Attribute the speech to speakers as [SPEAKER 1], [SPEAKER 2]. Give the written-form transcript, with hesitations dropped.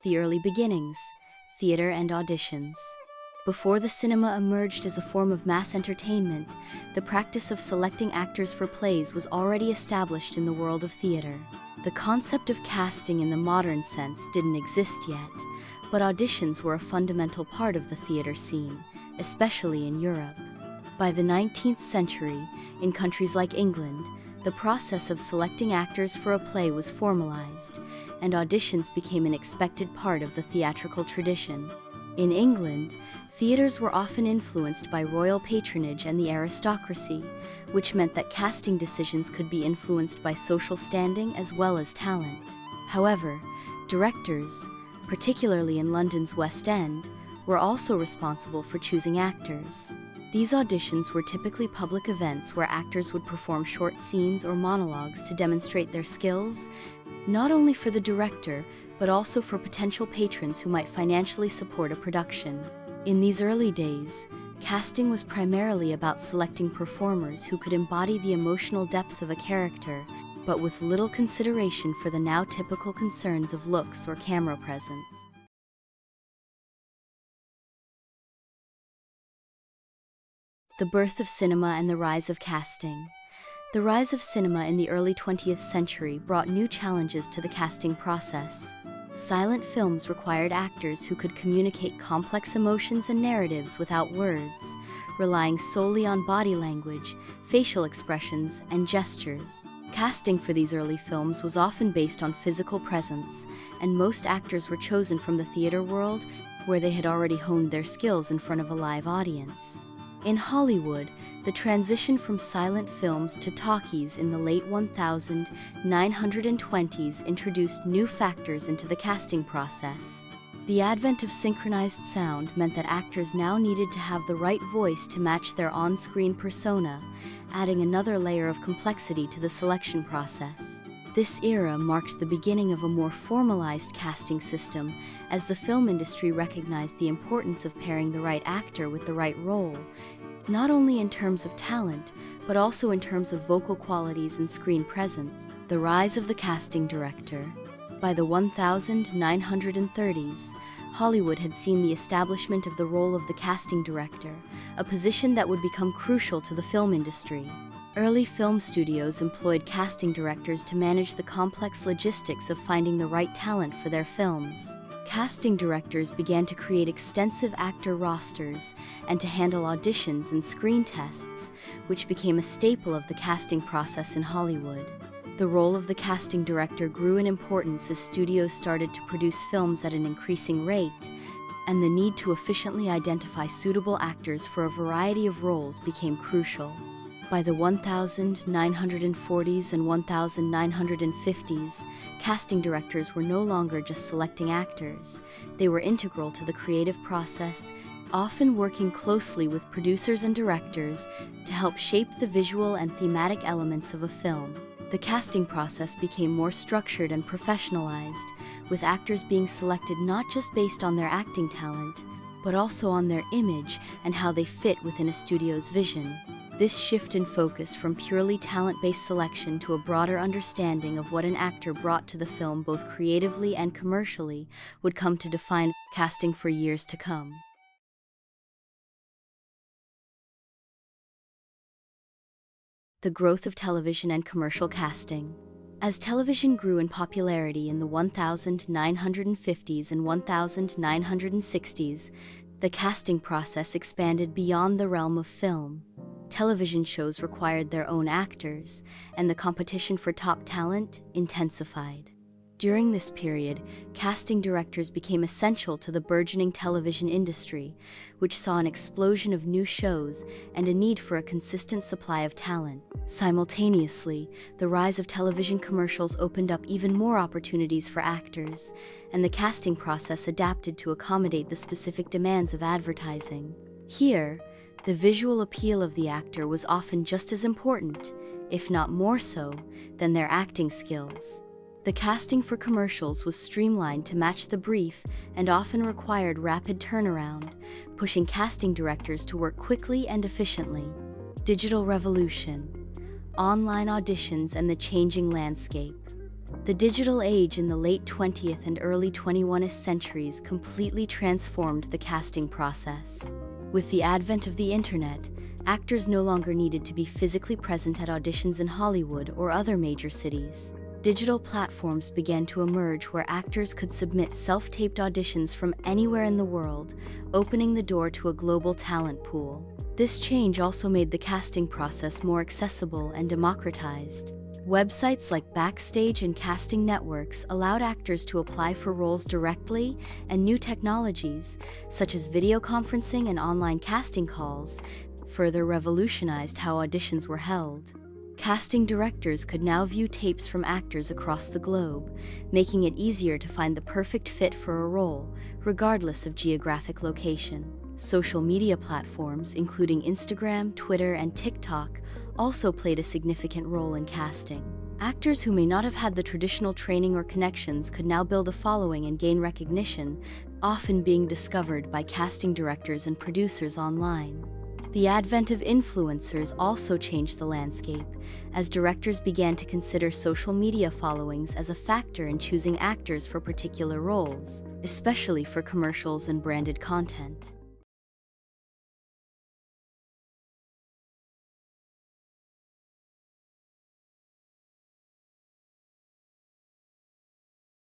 [SPEAKER 1] The early beginnings, theater and auditions. Before the cinema emerged as a form of mass entertainment, the practice of selecting actors for plays was already established in the world of theater. The concept of casting in the modern sense didn't exist yet, but auditions were a fundamental part of the theater scene, especially in Europe. By the 19th century, in countries like England, the process of selecting actors for a play was formalized, and auditions became an expected part of the theatrical tradition. In England, theaters were often influenced by royal patronage and the aristocracy, which meant that casting decisions could be influenced by social standing as well as talent. However, directors, particularly in London's West End, were also responsible for choosing actors. These auditions were typically public events where actors would perform short scenes or monologues to demonstrate their skills, not only for the director, but also for potential patrons who might financially support a production. In these early days, casting was primarily about selecting performers who could embody the emotional depth of a character, but with little consideration for the now typical concerns of looks or camera presence. The birth of cinema and the rise of casting. The rise of cinema in the early 20th century brought new challenges to the casting process. Silent films required actors who could communicate complex emotions and narratives without words, relying solely on body language, facial expressions, and gestures. Casting for these early films was often based on physical presence, and most actors were chosen from the theater world, where they had already honed their skills in front of a live audience. In Hollywood, the transition from silent films to talkies in the late 1920s introduced new factors into the casting process. The advent of synchronized sound meant that actors now needed to have the right voice to match their on-screen persona, adding another layer of complexity to the selection process. This era marked the beginning of a more formalized casting system, as the film industry recognized the importance of pairing the right actor with the right role, not only in terms of talent, but also in terms of vocal qualities and screen presence. The rise of the casting director. By the 1930s, Hollywood had seen the establishment of the role of the casting director, a position that would become crucial to the film industry. Early film studios employed casting directors to manage the complex logistics of finding the right talent for their films. Casting directors began to create extensive actor rosters and to handle auditions and screen tests, which became a staple of the casting process in Hollywood. The role of the casting director grew in importance as studios started to produce films at an increasing rate, and the need to efficiently identify suitable actors for a variety of roles became crucial. By the 1940s and 1950s, casting directors were no longer just selecting actors. They were integral to the creative process, often working closely with producers and directors to help shape the visual and thematic elements of a film. The casting process became more structured and professionalized, with actors being selected not just based on their acting talent, but also on their image and how they fit within a studio's vision. This shift in focus from purely talent-based selection to a broader understanding of what an actor brought to the film both creatively and commercially would come to define casting for years to come. The growth of television and commercial casting. As television grew in popularity in the 1950s and 1960s, the casting process expanded beyond the realm of film. Television shows required their own actors, and the competition for top talent intensified. During this period, casting directors became essential to the burgeoning television industry, which saw an explosion of new shows and a need for a consistent supply of talent. Simultaneously, the rise of television commercials opened up even more opportunities for actors, and the casting process adapted to accommodate the specific demands of advertising. Here, the visual appeal of the actor was often just as important, if not more so, than their acting skills. The casting for commercials was streamlined to match the brief and often required rapid turnaround, pushing casting directors to work quickly and efficiently. Digital revolution, online auditions, and the changing landscape. The digital age in the late 20th and early 21st centuries completely transformed the casting process. With the advent of the internet, actors no longer needed to be physically present at auditions in Hollywood or other major cities. Digital platforms began to emerge where actors could submit self-taped auditions from anywhere in the world, opening the door to a global talent pool. This change also made the casting process more accessible and democratized. Websites like Backstage and casting networks allowed actors to apply for roles directly, and new technologies, such as video conferencing and online casting calls, further revolutionized how auditions were held. Casting directors could now view tapes from actors across the globe, making it easier to find the perfect fit for a role, regardless of geographic location. Social media platforms, including Instagram, Twitter, and TikTok, also played a significant role in casting. Actors who may not have had the traditional training or connections could now build a following and gain recognition, often being discovered by casting directors and producers online. The advent of influencers also changed the landscape, as directors began to consider social media followings as a factor in choosing actors for particular roles, especially for commercials and branded content.